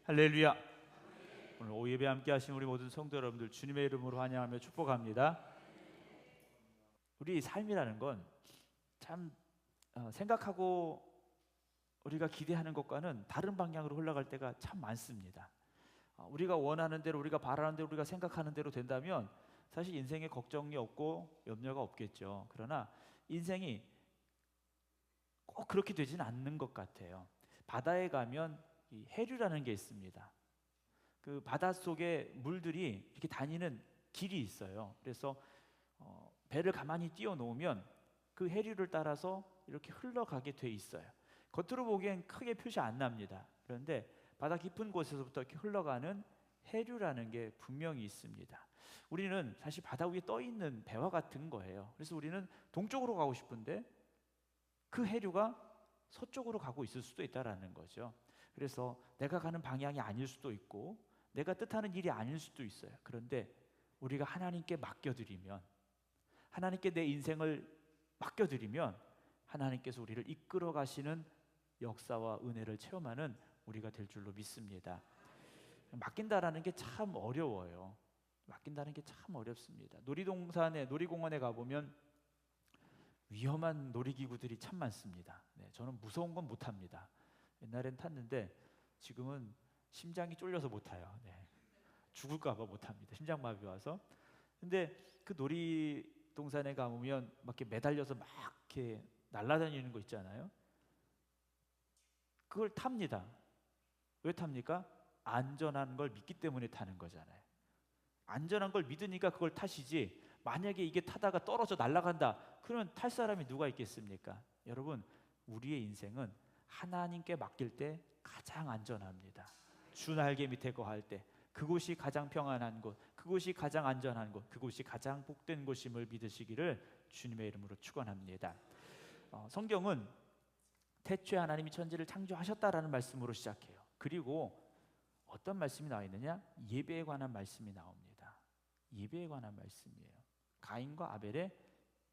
할렐루야. 오늘 오예배 함께 하신 우리 모든 성도 여러분들 주님의 이름으로 환영하며 축복합니다. 우리 삶이라는 건 참 생각하고 우리가 기대하는 것과는 다른 방향으로 흘러갈 때가 참 많습니다. 우리가 원하는 대로, 우리가 바라는 대로, 우리가 생각하는 대로 된다면 사실 인생에 걱정이 없고 염려가 없겠죠. 그러나 인생이 꼭 그렇게 되지는 않는 것 같아요. 바다에 가면 이 해류라는 게 있습니다. 그 바닷속에 물들이 이렇게 다니는 길이 있어요. 그래서 배를 가만히 띄워 놓으면 그 해류를 따라서 이렇게 흘러가게 돼 있어요. 겉으로 보기엔 크게 표시 안 납니다. 그런데 바다 깊은 곳에서부터 이렇게 흘러가는 해류라는 게 분명히 있습니다. 우리는 사실 바다 위에 떠 있는 배와 같은 거예요. 그래서 우리는 동쪽으로 가고 싶은데 그 해류가 서쪽으로 가고 있을 수도 있다라는 거죠. 그래서 내가 가는 방향이 아닐 수도 있고 내가 뜻하는 일이 아닐 수도 있어요. 그런데 우리가 하나님께 맡겨드리면, 하나님께 내 인생을 맡겨드리면 하나님께서 우리를 이끌어 가시는 역사와 은혜를 체험하는 우리가 될 줄로 믿습니다. 맡긴다라는 게 참 어려워요. 맡긴다는 게 참 어렵습니다. 놀이공원에 가보면 위험한 놀이기구들이 참 많습니다. 저는 무서운 건 못 탑니다. 옛날엔 탔는데 지금은 심장이 쫄려서 못 타요. 죽을까 봐 못 탑니다. 심장마비 와서. 근데 그 놀이동산에 가보면 막 이렇게 매달려서 막 이렇게 날아다니는 거 있잖아요. 그걸 탑니다. 왜 탑니까? 안전한 걸 믿기 때문에 타는 거잖아요. 안전한 걸 믿으니까 그걸 타시지, 만약에 이게 타다가 떨어져 날아간다 그러면 탈 사람이 누가 있겠습니까? 여러분, 우리의 인생은 하나님께 맡길 때 가장 안전합니다. 주 날개 밑에 거할 때 그곳이 가장 평안한 곳, 그곳이 가장 안전한 곳, 그곳이 가장 복된 곳임을 믿으시기를 주님의 이름으로 축원합니다. 성경은 태초에 하나님이 천지를 창조하셨다라는 말씀으로 시작해요. 그리고 어떤 말씀이 나와 있느냐? 예배에 관한 말씀이 나옵니다. 예배에 관한 말씀이에요. 가인과 아벨의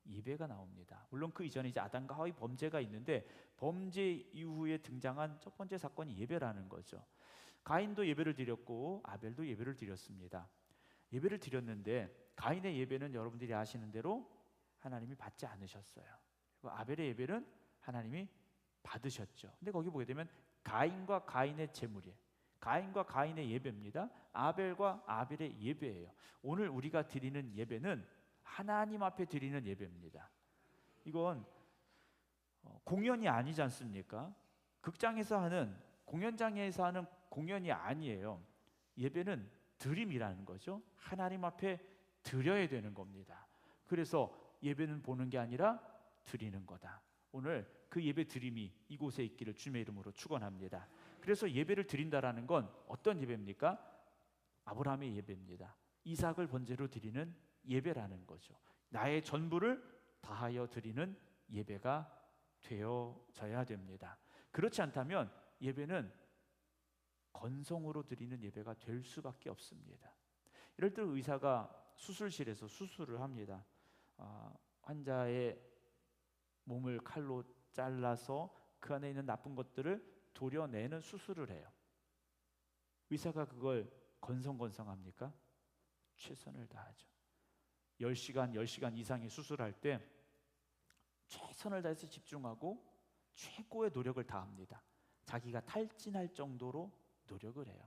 예배가 나옵니다. 물론 그 이전에 이제 아담과 하와의 범죄가 있는데 범죄 이후에 등장한 첫 번째 사건이 예배라는 거죠. 가인도 예배를 드렸고 아벨도 예배를 드렸습니다. 예배를 드렸는데 가인의 예배는 여러분들이 아시는 대로 하나님이 받지 않으셨어요. 그리고 아벨의 예배는 하나님이 받으셨죠. 근데 거기 보게 되면 가인과 가인의 제물이에요. 가인과 가인의 예배입니다. 아벨과 아벨의 예배예요. 오늘 우리가 드리는 예배는 하나님 앞에 드리는 예배입니다. 이건 공연이 아니지 않습니까? 극장에서 하는, 공연장에서 하는 공연이 아니에요. 예배는 드림이라는 거죠. 하나님 앞에 드려야 되는 겁니다. 그래서 예배는 보는 게 아니라 드리는 거다. 오늘 그 예배 드림이 이곳에 있기를 주님의 이름으로 축원합니다. 그래서 예배를 드린다라는 건 어떤 예배입니까? 아브라함의 예배입니다. 이삭을 번제로 드리는 예배라는 거죠. 나의 전부를 다하여 드리는 예배가 되어져야 됩니다. 그렇지 않다면 예배는 건성으로 드리는 예배가 될 수밖에 없습니다. 이럴 때 의사가 수술실에서 수술을 합니다. 환자의 몸을 칼로 잘라서 그 안에 있는 나쁜 것들을 도려내는 수술을 해요. 의사가 그걸 건성건성합니까? 최선을 다하죠. 10시간 이상의 수술할 때 최선을 다해서 집중하고 최고의 노력을 다합니다. 자기가 탈진할 정도로 노력을 해요.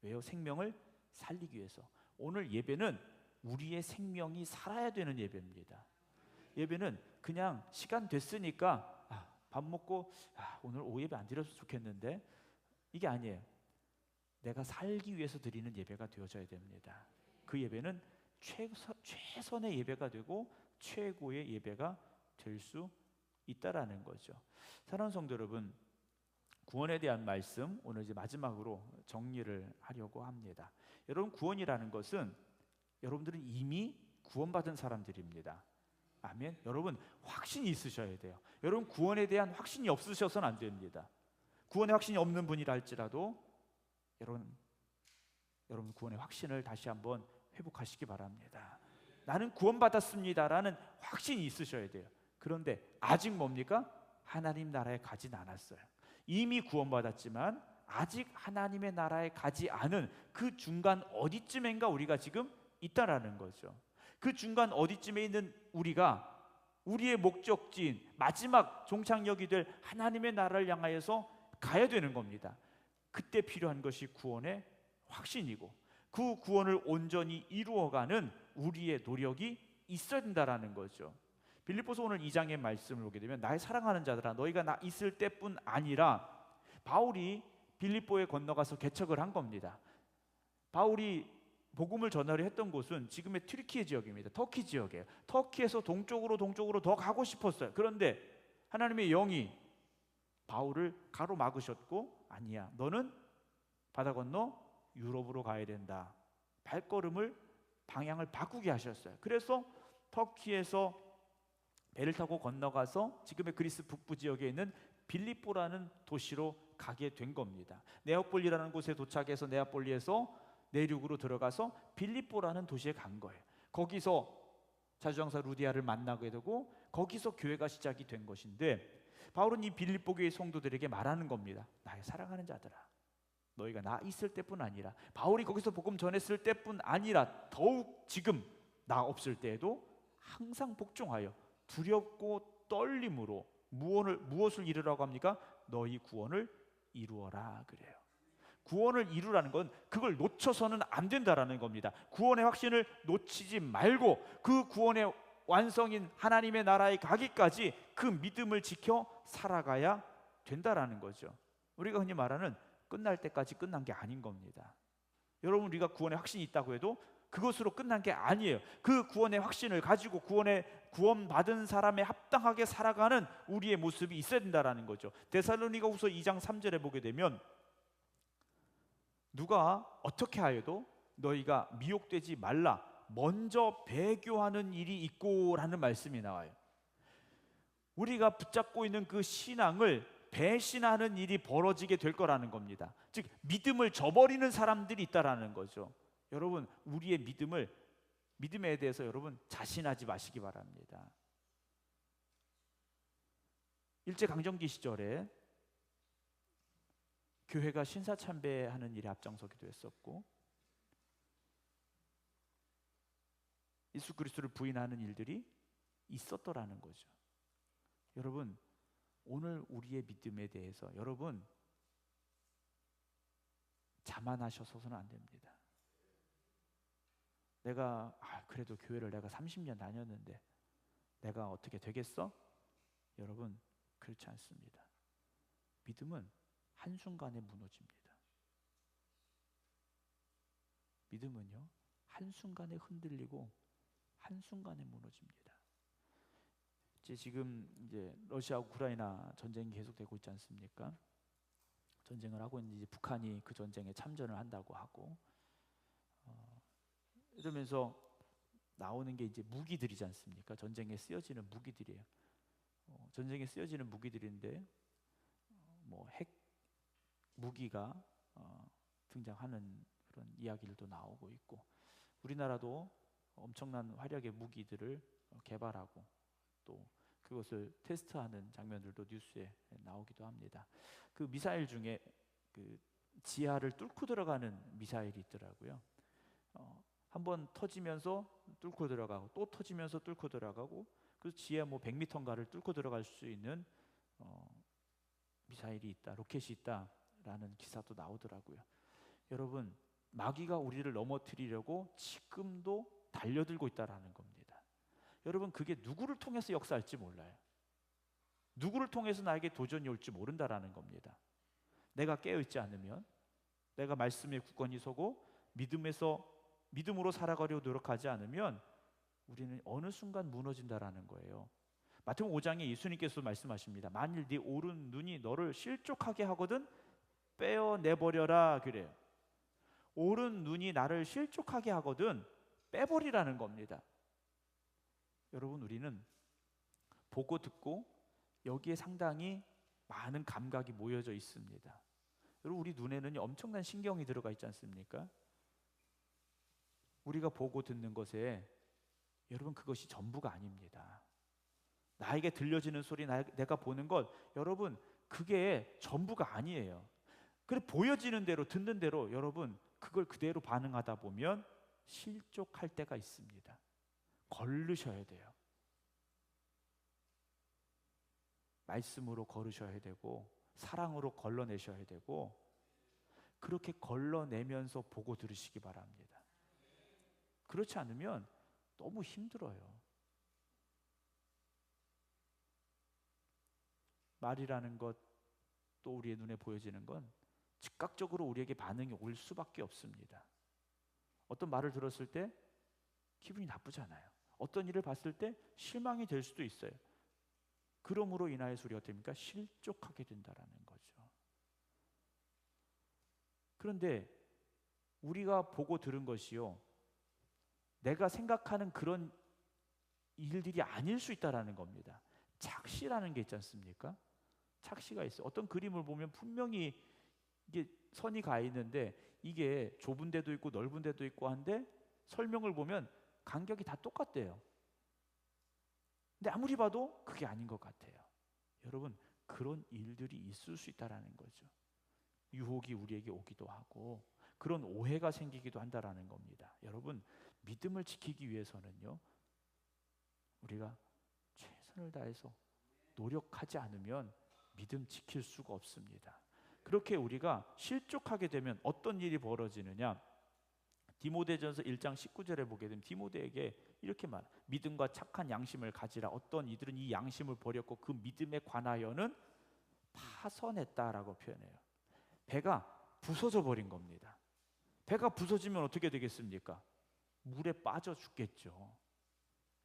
왜요? 생명을 살리기 위해서. 오늘 예배는 우리의 생명이 살아야 되는 예배입니다. 예배는 그냥 시간 됐으니까 밥 먹고 오늘 오예배 안 드렸으면 좋겠는데, 이게 아니에요. 내가 살기 위해서 드리는 예배가 되어져야 됩니다. 그 예배는 최선의 예배가 되고 최고의 예배가 될 수 있다라는 거죠. 사랑하는 성도 여러분, 구원에 대한 말씀 오늘 이제 마지막으로 정리를 하려고 합니다. 여러분, 구원이라는 것은 여러분들은 이미 구원받은 사람들입니다. 아멘. 여러분, 확신이 있으셔야 돼요. 여러분, 구원에 대한 확신이 없으셔서는 안 됩니다. 구원에 확신이 없는 분이라 할지라도 여러분 구원의 확신을 다시 한번 회복하시기 바랍니다. 나는 구원받았습니다라는 확신이 있으셔야 돼요. 그런데 아직 뭡니까? 하나님 나라에 가진 않았어요. 이미 구원받았지만 아직 하나님의 나라에 가지 않은 그 중간 어디쯤인가 우리가 지금 있다라는 거죠. 그 중간 어디쯤에 있는 우리가 우리의 목적지인 마지막 종착역이 될 하나님의 나라를 향하여서 가야 되는 겁니다. 그때 필요한 것이 구원의 확신이고 그 구원을 온전히 이루어가는 우리의 노력이 있어야 된다라는 거죠. 빌립보서 오늘 2장의 말씀을 보게 되면 나의 사랑하는 자들아 너희가 나 있을 때뿐 아니라 바울이 빌립보에 건너가서 개척을 한 겁니다. 바울이 복음을 전하려 했던 곳은 지금의 튀르키예 지역입니다. 터키 지역이에요. 터키에서 동쪽으로 더 가고 싶었어요. 그런데 하나님의 영이 바울을 가로막으셨고 아니야 너는 바다 건너 유럽으로 가야 된다. 발걸음을 방향을 바꾸게 하셨어요. 그래서 터키에서 배를 타고 건너가서 지금의 그리스 북부 지역에 있는 빌립보라는 도시로 가게 된 겁니다. 네아폴리라는 곳에 도착해서 네아폴리에서 내륙으로 들어가서 빌립보라는 도시에 간 거예요. 거기서 자주장사 루디아를 만나게 되고 거기서 교회가 시작이 된 것인데 바울은 이 빌립보 교회 성도들에게 말하는 겁니다. 나의 사랑하는 자들아 너희가 나 있을 때뿐 아니라 바울이 거기서 복음 전했을 때뿐 아니라 더욱 지금 나 없을 때에도 항상 복종하여 두렵고 떨림으로 무엇을 이루라고 합니까? 너희 구원을 이루어라 그래요. 구원을 이루라는 건 그걸 놓쳐서는 안 된다라는 겁니다. 구원의 확신을 놓치지 말고 그 구원의 완성인 하나님의 나라에 가기까지 그 믿음을 지켜 살아가야 된다라는 거죠. 우리가 흔히 말하는 끝날 때까지 끝난 게 아닌 겁니다. 여러분 우리가 구원의 확신이 있다고 해도 그것으로 끝난 게 아니에요. 그 구원의 확신을 가지고 구원받은 사람에 합당하게 살아가는 우리의 모습이 있어야 된다라는 거죠. 데살로니가후서 2장 3절에 보게 되면 누가 어떻게 하여도 너희가 미혹되지 말라 먼저 배교하는 일이 있고라는 말씀이 나와요. 우리가 붙잡고 있는 그 신앙을 배신하는 일이 벌어지게 될 거라는 겁니다. 즉 믿음을 저버리는 사람들이 있다라는 거죠. 여러분 우리의 믿음에 대해서 여러분 자신하지 마시기 바랍니다. 일제강점기 시절에 교회가 신사참배하는 일에 앞장서기도 했었고 예수 그리스도를 부인하는 일들이 있었더라는 거죠. 여러분 오늘 우리의 믿음에 대해서 여러분 자만하셔서는 안 됩니다. 내가 그래도 교회를 내가 30년 다녔는데 내가 어떻게 되겠어? 여러분 그렇지 않습니다. 믿음은 한순간에 무너집니다. 믿음은요 한순간에 흔들리고 한순간에 무너집니다. 지금 이제 러시아 우크라이나 전쟁이 계속되고 있지 않습니까? 전쟁을 하고 있는데 이제 북한이 그 전쟁에 참전을 한다고 하고 이러면서 나오는 게 이제 무기들이지 않습니까? 전쟁에 쓰여지는 무기들이에요. 전쟁에 쓰여지는 무기들인데 뭐 핵 무기가 등장하는 그런 이야기들도 나오고 있고 우리나라도 엄청난 화력의 무기들을 개발하고 또 그것을 테스트하는 장면들도 뉴스에 나오기도 합니다. 그 미사일 중에 그 지하를 뚫고 들어가는 미사일이 있더라고요. 한번 터지면서 뚫고 들어가고 또 터지면서 뚫고 들어가고 그 지하 뭐 100m인가를 뚫고 들어갈 수 있는 미사일이 있다, 로켓이 있다라는 기사도 나오더라고요. 여러분 마귀가 우리를 넘어뜨리려고 지금도 달려들고 있다라는 겁니다. 여러분 그게 누구를 통해서 역사할지 몰라요. 누구를 통해서 나에게 도전이 올지 모른다라는 겁니다. 내가 깨어있지 않으면 내가 말씀에 굳건히 서고 믿음으로 살아가려고 노력하지 않으면 우리는 어느 순간 무너진다라는 거예요. 마태복음 5장에 예수님께서 말씀하십니다. 만일 네 오른 눈이 너를 실족하게 하거든 빼어내버려라 그래요. 오른 눈이 나를 실족하게 하거든 빼버리라는 겁니다. 여러분 우리는 보고 듣고 여기에 상당히 많은 감각이 모여져 있습니다. 여러분 우리 눈에는 엄청난 신경이 들어가 있지 않습니까? 우리가 보고 듣는 것에 여러분 그것이 전부가 아닙니다. 나에게 들려지는 소리, 내가 보는 것 여러분 그게 전부가 아니에요. 그래 보여지는 대로 듣는 대로 여러분 그걸 그대로 반응하다 보면 실족할 때가 있습니다. 걸르셔야 돼요. 말씀으로 걸으셔야 되고 사랑으로 걸러내셔야 되고 그렇게 걸러내면서 보고 들으시기 바랍니다. 그렇지 않으면 너무 힘들어요. 말이라는 것, 또 우리의 눈에 보여지는 건 즉각적으로 우리에게 반응이 올 수밖에 없습니다. 어떤 말을 들었을 때 기분이 나쁘잖아요. 어떤 일을 봤을 때 실망이 될 수도 있어요. 그러므로 인하여서 우리가 어떻게 됩니까? 실족하게 된다라는 거죠. 그런데 우리가 보고 들은 것이요, 내가 생각하는 그런 일들이 아닐 수 있다라는 겁니다. 착시라는 게 있지 않습니까? 착시가 있어요. 어떤 그림을 보면 분명히 이게 선이 가 있는데 이게 좁은 데도 있고 넓은 데도 있고 한데 설명을 보면 간격이 다 똑같대요. 근데 아무리 봐도 그게 아닌 것 같아요. 여러분, 그런 일들이 있을 수 있다라는 거죠. 유혹이 우리에게 오기도 하고 그런 오해가 생기기도 한다라는 겁니다. 여러분, 믿음을 지키기 위해서는요, 우리가 최선을 다해서 노력하지 않으면 믿음 지킬 수가 없습니다. 그렇게 우리가 실족하게 되면 어떤 일이 벌어지느냐? 디모데전서 1장 19절에 보게 되면 디모데에게 이렇게 말, 믿음과 착한 양심을 가지라. 어떤 이들은 이 양심을 버렸고 그 믿음에 관하여는 파선했다라고 표현해요. 배가 부서져 버린 겁니다. 배가 부서지면 어떻게 되겠습니까? 물에 빠져 죽겠죠.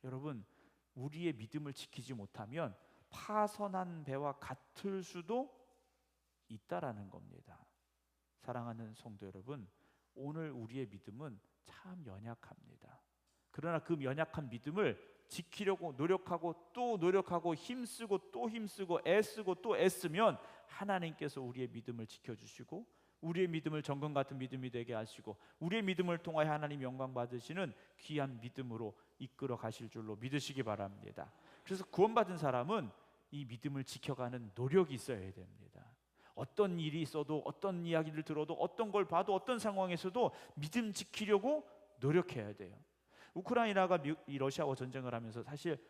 여러분, 우리의 믿음을 지키지 못하면 파선한 배와 같을 수도 있다라는 겁니다. 사랑하는 성도 여러분, 오늘 우리의 믿음은 참 연약합니다. 그러나 그 연약한 믿음을 지키려고 노력하고 또 노력하고 힘쓰고 또 힘쓰고 애쓰고 또 애쓰면 하나님께서 우리의 믿음을 지켜주시고 우리의 믿음을 정금 같은 믿음이 되게 하시고 우리의 믿음을 통하여 하나님 영광 받으시는 귀한 믿음으로 이끌어 가실 줄로 믿으시기 바랍니다. 그래서 구원받은 사람은 이 믿음을 지켜가는 노력이 있어야 됩니다. 어떤 일이 있어도 어떤 이야기를 들어도 어떤 걸 봐도 어떤 상황에서도 믿음 지키려고 노력해야 돼요. 우크라이나가 이 러시아와 전쟁을 하면서 사실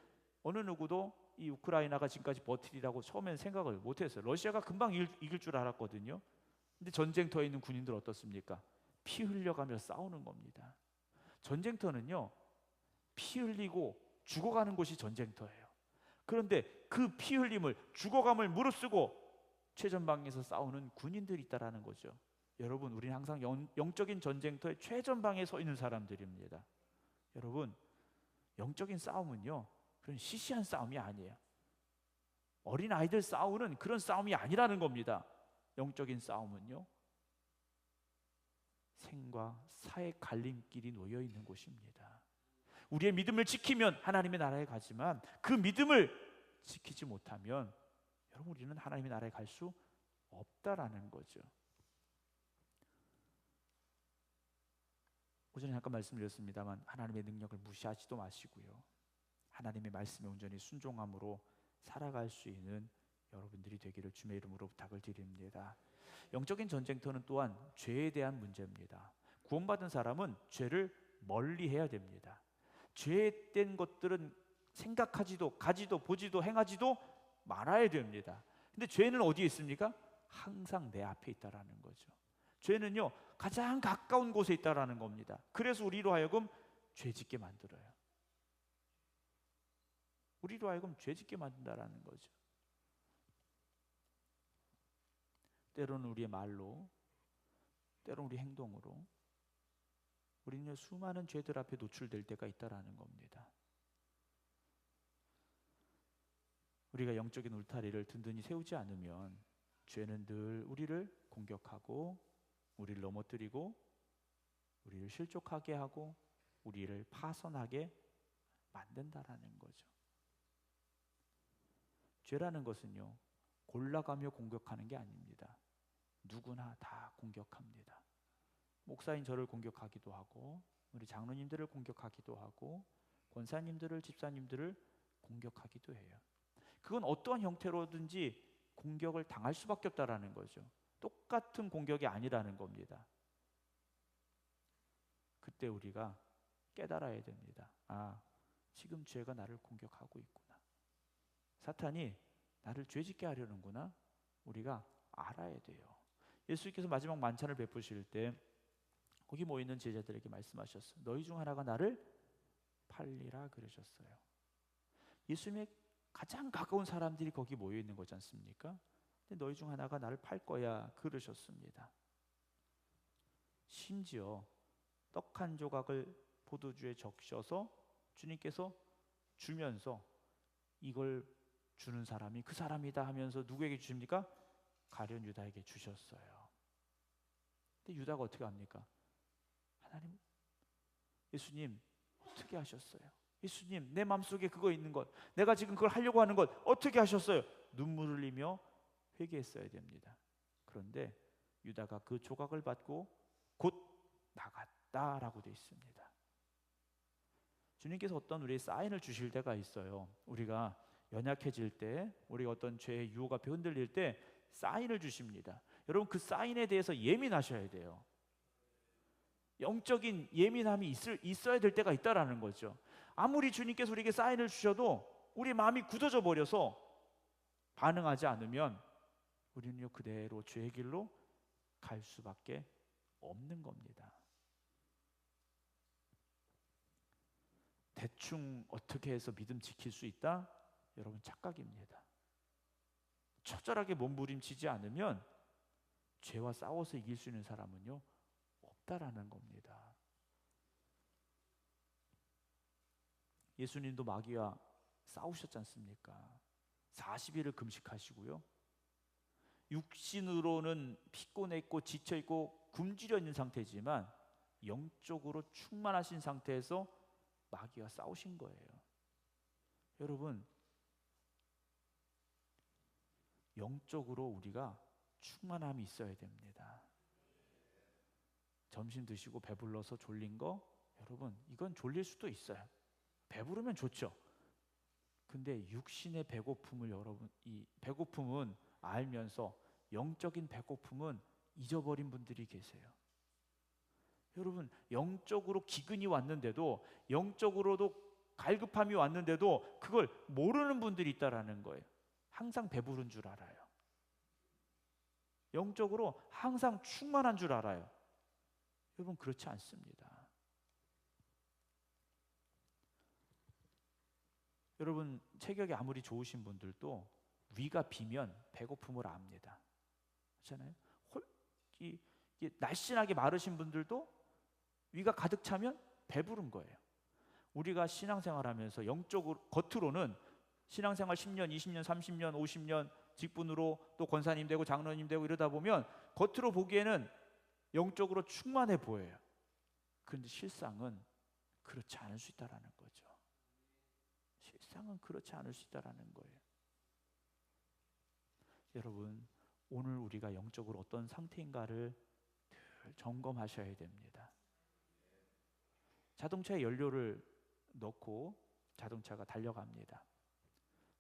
어느 누구도 이 우크라이나가 지금까지 버티리라고 처음엔 생각을 못했어요. 러시아가 금방 이길 줄 알았거든요. 근데 전쟁터에 있는 군인들 어떻습니까? 피 흘려가며 싸우는 겁니다. 전쟁터는요, 피 흘리고 죽어가는 곳이 전쟁터예요. 그런데 그 피 흘림을 죽어감을 무릅쓰고 최전방에서 싸우는 군인들이 있다라는 거죠. 여러분, 우리는 항상 영적인 전쟁터의 최전방에 서 있는 사람들입니다. 여러분, 영적인 싸움은요, 그런 시시한 싸움이 아니에요. 어린 아이들 싸우는 그런 싸움이 아니라는 겁니다. 영적인 싸움은요, 생과 사의 갈림길이 놓여 있는 곳입니다. 우리의 믿음을 지키면 하나님의 나라에 가지만 그 믿음을 지키지 못하면 여러분, 우리는 하나님의 나라에 갈 수 없다라는 거죠. 오전에 잠깐 말씀드렸습니다만 하나님의 능력을 무시하지도 마시고요, 하나님의 말씀에 온전히 순종함으로 살아갈 수 있는 여러분들이 되기를 주의 이름으로 부탁을 드립니다. 영적인 전쟁터는 또한 죄에 대한 문제입니다. 구원받은 사람은 죄를 멀리해야 됩니다. 죄된 것들은 생각하지도 가지도 보지도 행하지도 말아야 됩니다. 근데 죄는 어디에 있습니까? 항상 내 앞에 있다라는 거죠. 죄는요, 가장 가까운 곳에 있다라는 겁니다. 그래서 우리로 하여금 죄짓게 만들어요. 우리로 하여금 죄짓게 만든다라는 거죠. 때로는 우리의 말로, 때로는 우리 행동으로 우리는 수많은 죄들 앞에 노출될 때가 있다라는 겁니다. 우리가 영적인 울타리를 든든히 세우지 않으면 죄는 늘 우리를 공격하고 우리를 넘어뜨리고 우리를 실족하게 하고 우리를 파선하게 만든다라는 거죠. 죄라는 것은요, 골라가며 공격하는 게 아닙니다. 누구나 다 공격합니다. 목사인 저를 공격하기도 하고 우리 장로님들을 공격하기도 하고 권사님들을, 집사님들을 공격하기도 해요. 그건 어떠한 형태로든지 공격을 당할 수밖에 없다라는 거죠. 똑같은 공격이 아니라는 겁니다. 그때 우리가 깨달아야 됩니다. 아, 지금 죄가 나를 공격하고 있구나. 사탄이 나를 죄짓게 하려는구나. 우리가 알아야 돼요. 예수님께서 마지막 만찬을 베푸실 때 거기 모여있는 제자들에게 말씀하셨어요. 너희 중 하나가 나를 팔리라 그러셨어요. 예수님의 가장 가까운 사람들이 거기 모여있는 거지 않습니까? 근데 너희 중 하나가 나를 팔 거야 그러셨습니다. 심지어 떡 한 조각을 포도주에 적셔서 주님께서 주면서 이걸 주는 사람이 그 사람이다 하면서 누구에게 주십니까? 가룟 유다에게 주셨어요. 근데 유다가 어떻게 합니까? 하나님, 예수님 어떻게 하셨어요? 예수님, 내 마음속에 그거 있는 것, 내가 지금 그걸 하려고 하는 것 어떻게 하셨어요? 눈물을 흘리며 회개했어야 됩니다. 그런데 유다가 그 조각을 받고 곧 나갔다라고 되어 있습니다. 주님께서 어떤 우리의 사인을 주실 때가 있어요. 우리가 연약해질 때, 우리가 어떤 죄의 유혹 앞에 흔들릴 때 사인을 주십니다. 여러분, 그 사인에 대해서 예민하셔야 돼요. 영적인 예민함이 있어야 될 때가 있다라는 거죠. 아무리 주님께서 우리에게 사인을 주셔도 우리 마음이 굳어져 버려서 반응하지 않으면 우리는요 그대로 죄의 길로 갈 수밖에 없는 겁니다. 대충 어떻게 해서 믿음 지킬 수 있다? 여러분, 착각입니다. 처절하게 몸부림치지 않으면 죄와 싸워서 이길 수 있는 사람은요 없다라는 겁니다. 예수님도 마귀와 싸우셨지 않습니까? 40일을 금식하시고요, 육신으로는 피곤했고 지쳐있고 굶주려 있는 상태지만 영적으로 충만하신 상태에서 마귀와 싸우신 거예요. 여러분, 영적으로 우리가 충만함이 있어야 됩니다. 점심 드시고 배불러서 졸린 거, 여러분 이건 졸릴 수도 있어요. 배부르면 좋죠. 근데 육신의 배고픔을 여러분, 이 배고픔은 알면서 영적인 배고픔은 잊어버린 분들이 계세요. 여러분, 영적으로 기근이 왔는데도, 영적으로도 갈급함이 왔는데도 그걸 모르는 분들이 있다라는 거예요. 항상 배부른 줄 알아요. 영적으로 항상 충만한 줄 알아요. 여러분, 그렇지 않습니다. 여러분, 체격이 아무리 좋으신 분들도 위가 비면 배고픔을 압니다. 그렇잖아요? 날씬하게 마르신 분들도 위가 가득 차면 배부른 거예요. 우리가 신앙생활하면서 영적으로, 겉으로는 신앙생활 10년, 20년, 30년, 50년 직분으로 또 권사님 되고 장로님 되고 이러다 보면 겉으로 보기에는 영적으로 충만해 보여요. 그런데 실상은 그렇지 않을 수 있다라는 거죠. 실상은 그렇지 않을 수 있다라는 거예요. 여러분, 오늘 우리가 영적으로 어떤 상태인가를 늘 점검하셔야 됩니다. 자동차에 연료를 넣고 자동차가 달려갑니다.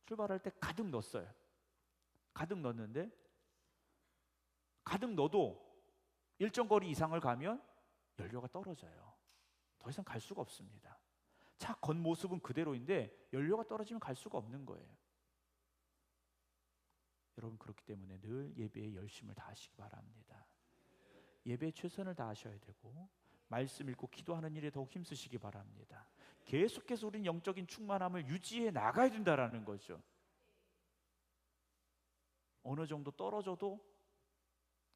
출발할 때 가득 넣었어요. 가득 넣었는데 가득 넣어도 일정 거리 이상을 가면 연료가 떨어져요. 더 이상 갈 수가 없습니다. 차 겉모습은 그대로인데 연료가 떨어지면 갈 수가 없는 거예요. 여러분, 그렇기 때문에 늘 예배에 열심을 다하시기 바랍니다. 예배에 최선을 다하셔야 되고 말씀 읽고 기도하는 일에 더욱 힘쓰시기 바랍니다. 계속해서 우리는 영적인 충만함을 유지해 나가야 된다는 거죠. 어느 정도 떨어져도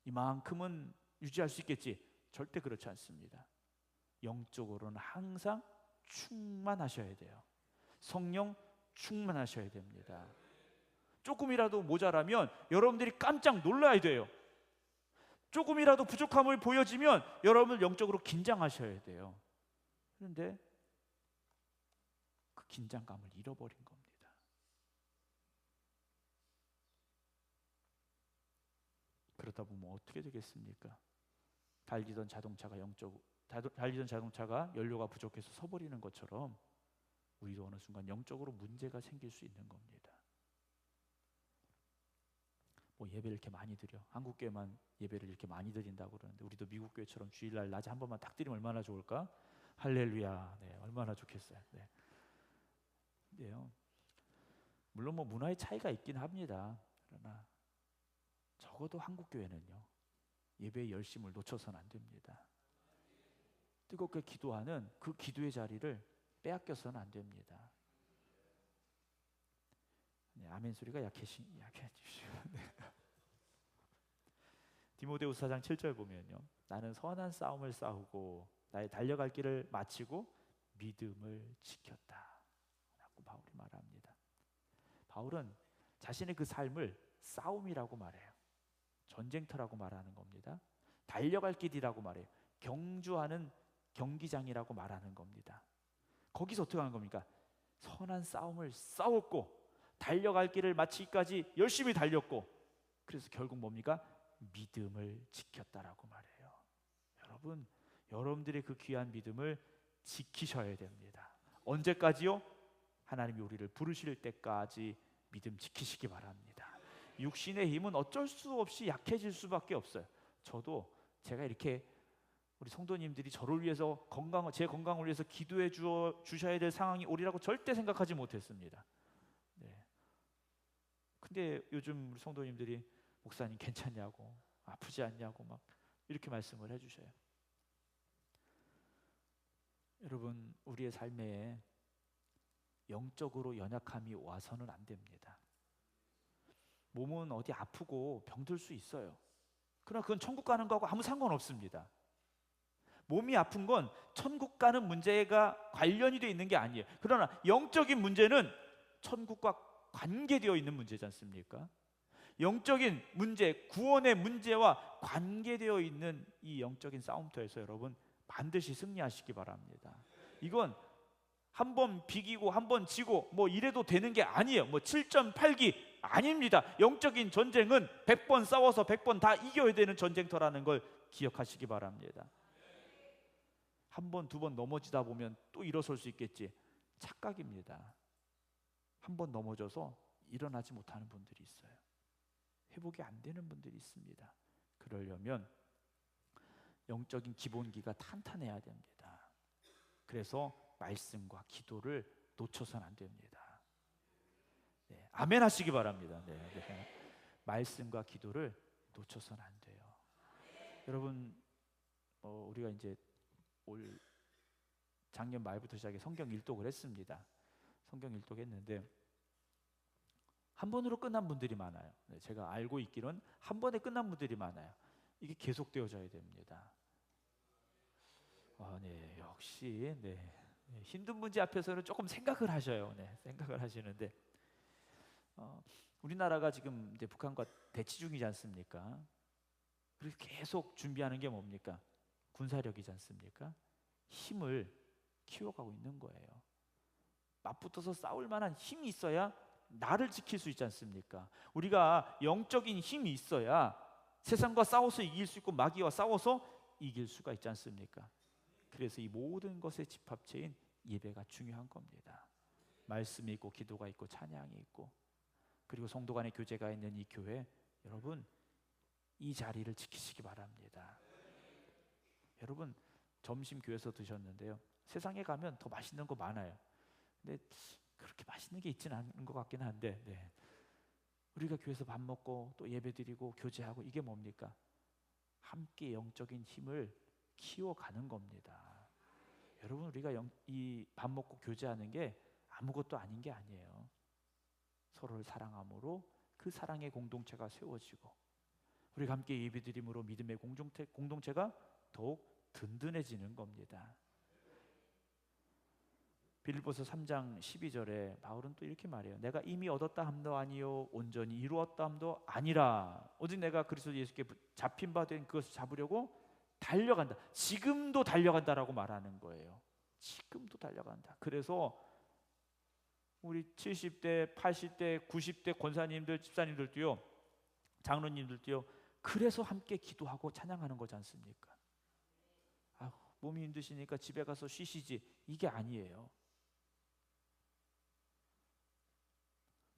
이만큼은 유지할 수 있겠지, 절대 그렇지 않습니다. 영적으로는 항상 충만하셔야 돼요. 성령 충만하셔야 됩니다. 조금이라도 모자라면 여러분들이 깜짝 놀라야 돼요. 조금이라도 부족함을 보여지면 여러분 영적으로 긴장하셔야 돼요. 그런데 그 긴장감을 잃어버린 겁니다. 그러다 보면 어떻게 되겠습니까? 달리던 자동차가 연료가 부족해서 서버리는 것처럼 우리도 어느 순간 영적으로 문제가 생길 수 있는 겁니다. 뭐 예배를 이렇게 많이 드려. 한국 교회만 예배를 이렇게 많이 드린다고 그러는데 우리도 미국 교회처럼 주일날 낮에 한 번만 딱 드리면 얼마나 좋을까? 할렐루야. 네, 얼마나 좋겠어요. 네. 근데요, 물론 뭐 문화의 차이가 있긴 합니다. 그러나 적어도 한국 교회는요, 예배의 열심을 놓쳐서는 안 됩니다. 뜨겁게 기도하는 그 기도의 자리를 빼앗겨서는 안 됩니다. 네, 아멘 소리가 약해지시오. 네. 디모데후서 4장 7절 보면요, 나는 선한 싸움을 싸우고 나의 달려갈 길을 마치고 믿음을 지켰다 라고 바울이 말합니다. 바울은 자신의 그 삶을 싸움이라고 말해요. 전쟁터라고 말하는 겁니다. 달려갈 길이라고 말해요. 경주하는 경기장이라고 말하는 겁니다. 거기서 어떻게 하는 겁니까? 선한 싸움을 싸웠고 달려갈 길을 마치기까지 열심히 달렸고, 그래서 결국 뭡니까? 믿음을 지켰다라고 말해요. 여러분, 여러분들의 그 귀한 믿음을 지키셔야 됩니다. 언제까지요? 하나님이 우리를 부르실 때까지 믿음 지키시기 바랍니다. 육신의 힘은 어쩔 수 없이 약해질 수밖에 없어요. 저도 제가 이렇게 우리 성도님들이 저를 위해서 제 건강을 위해서 기도해 주셔야 될 상황이 오리라고 절대 생각하지 못했습니다. 네. 근데 요즘 우리 성도님들이 목사님 괜찮냐고, 아프지 않냐고 막 이렇게 말씀을 해주셔요. 여러분, 우리의 삶에 영적으로 연약함이 와서는 안 됩니다. 몸은 어디 아프고 병들 수 있어요. 그러나 그건 천국 가는 거하고 아무 상관없습니다. 몸이 아픈 건 천국 가는 문제가 관련이 되어 있는 게 아니에요. 그러나 영적인 문제는 천국과 관계되어 있는 문제지 않습니까? 영적인 문제, 구원의 문제와 관계되어 있는 이 영적인 싸움터에서 여러분 반드시 승리하시기 바랍니다. 이건 한 번 비기고 한 번 지고 뭐 이래도 되는 게 아니에요. 뭐 7.8기 아닙니다. 영적인 전쟁은 100번 싸워서 100번 다 이겨야 되는 전쟁터라는 걸 기억하시기 바랍니다. 한 번, 두 번 넘어지다 보면 또 일어설 수 있겠지. 착각입니다. 한 번 넘어져서 일어나지 못하는 분들이 있어요. 회복이 안 되는 분들이 있습니다. 그러려면 영적인 기본기가 탄탄해야 됩니다. 그래서 말씀과 기도를 놓쳐서는 안 됩니다. 네, 아멘 하시기 바랍니다. 네, 네. 말씀과 기도를 놓쳐서는 안 돼요. 여러분, 우리가 이제 올 작년 말부터 시작해 성경 일독을 했습니다. 성경 일독했는데 한 번으로 끝난 분들이 많아요. 네, 제가 알고 있기로는 한 번에 끝난 분들이 많아요. 이게 계속되어져야 됩니다. 네, 역시 네, 힘든 문제 앞에서는 조금 생각을 하셔요. 네, 생각을 하시는데 우리나라가 지금 이제 북한과 대치 중이지 않습니까? 그래서 계속 준비하는 게 뭡니까? 군사력이지 않습니까? 힘을 키워가고 있는 거예요. 맞붙어서 싸울 만한 힘이 있어야 나를 지킬 수 있지 않습니까? 우리가 영적인 힘이 있어야 세상과 싸워서 이길 수 있고 마귀와 싸워서 이길 수가 있지 않습니까? 그래서 이 모든 것의 집합체인 예배가 중요한 겁니다. 말씀이 있고 기도가 있고 찬양이 있고 그리고 성도 간의 교제가 있는 이 교회, 여러분 이 자리를 지키시기 바랍니다. 여러분 점심 교회에서 드셨는데요, 세상에 가면 더 맛있는 거 많아요. 근데 그렇게 맛있는 게 있지는 않은 것 같긴 한데 네. 우리가 교회에서 밥 먹고 또 예배드리고 교제하고 이게 뭡니까? 함께 영적인 힘을 키워가는 겁니다. 여러분 우리가 이 밥 먹고 교제하는 게 아무것도 아닌 게 아니에요. 서로를 사랑함으로 그 사랑의 공동체가 세워지고 우리가 함께 예배드림으로 믿음의 공동체가 더욱 든든해지는 겁니다. 빌립보서 3장 12절에 바울은 또 이렇게 말해요. 내가 이미 얻었다 함도 아니요 온전히 이루었다 함도 아니라 오직 내가 그리스도 예수께 잡힌 바 된 그것을 잡으려고 달려간다. 지금도 달려간다라고 말하는 거예요. 지금도 달려간다. 그래서 우리 70대, 80대, 90대 권사님들, 집사님들도요, 장로님들도요, 그래서 함께 기도하고 찬양하는 거지 않습니까? 몸이 힘드시니까 집에 가서 쉬시지, 이게 아니에요.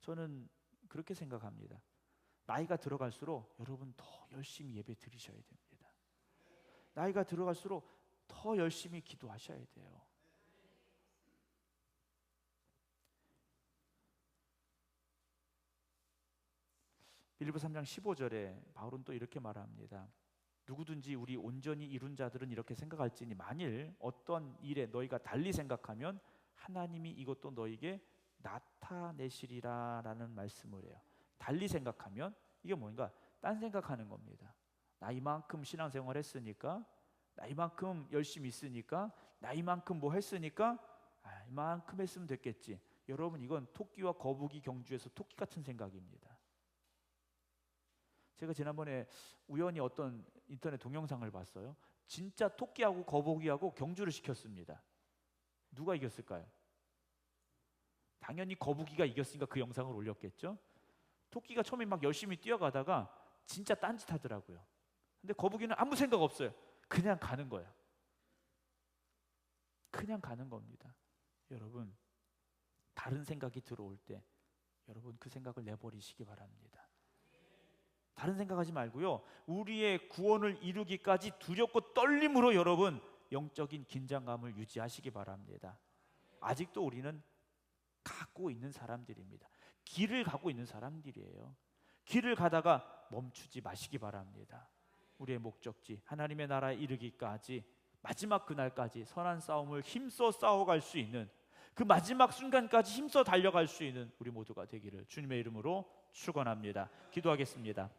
저는 그렇게 생각합니다. 나이가 들어갈수록 여러분 더 열심히 예배 드리셔야 됩니다. 나이가 들어갈수록 더 열심히 기도하셔야 돼요. 빌립보 3장 15절에 바울은 또 이렇게 말합니다. 누구든지 우리 온전히 이룬 자들은 이렇게 생각할지니 만일 어떤 일에 너희가 달리 생각하면 하나님이 이것도 너희에게 나타내시리라 라는 말씀을 해요. 달리 생각하면 이게 뭔가 딴 생각하는 겁니다. 나 이만큼 신앙생활 했으니까, 나 이만큼 열심히 있으니까, 나 이만큼 뭐 했으니까 이만큼 했으면 됐겠지. 여러분 이건 토끼와 거북이 경주에서 토끼 같은 생각입니다. 제가 지난번에 우연히 어떤 인터넷 동영상을 봤어요. 진짜 토끼하고 거북이하고 경주를 시켰습니다. 누가 이겼을까요? 당연히 거북이가 이겼으니까 그 영상을 올렸겠죠. 토끼가 처음에 막 열심히 뛰어가다가 진짜 딴짓 하더라고요. 근데 거북이는 아무 생각 없어요. 그냥 가는 거예요. 그냥 가는 겁니다. 여러분 다른 생각이 들어올 때 여러분 그 생각을 내버리시기 바랍니다. 다른 생각하지 말고요. 우리의 구원을 이루기까지 두렵고 떨림으로 여러분 영적인 긴장감을 유지하시기 바랍니다. 아직도 우리는 가고 있는 사람들입니다. 길을 가고 있는 사람들이에요. 길을 가다가 멈추지 마시기 바랍니다. 우리의 목적지 하나님의 나라에 이르기까지 마지막 그날까지 선한 싸움을 힘써 싸워갈 수 있는 그 마지막 순간까지 힘써 달려갈 수 있는 우리 모두가 되기를 주님의 이름으로 축원합니다. 기도하겠습니다.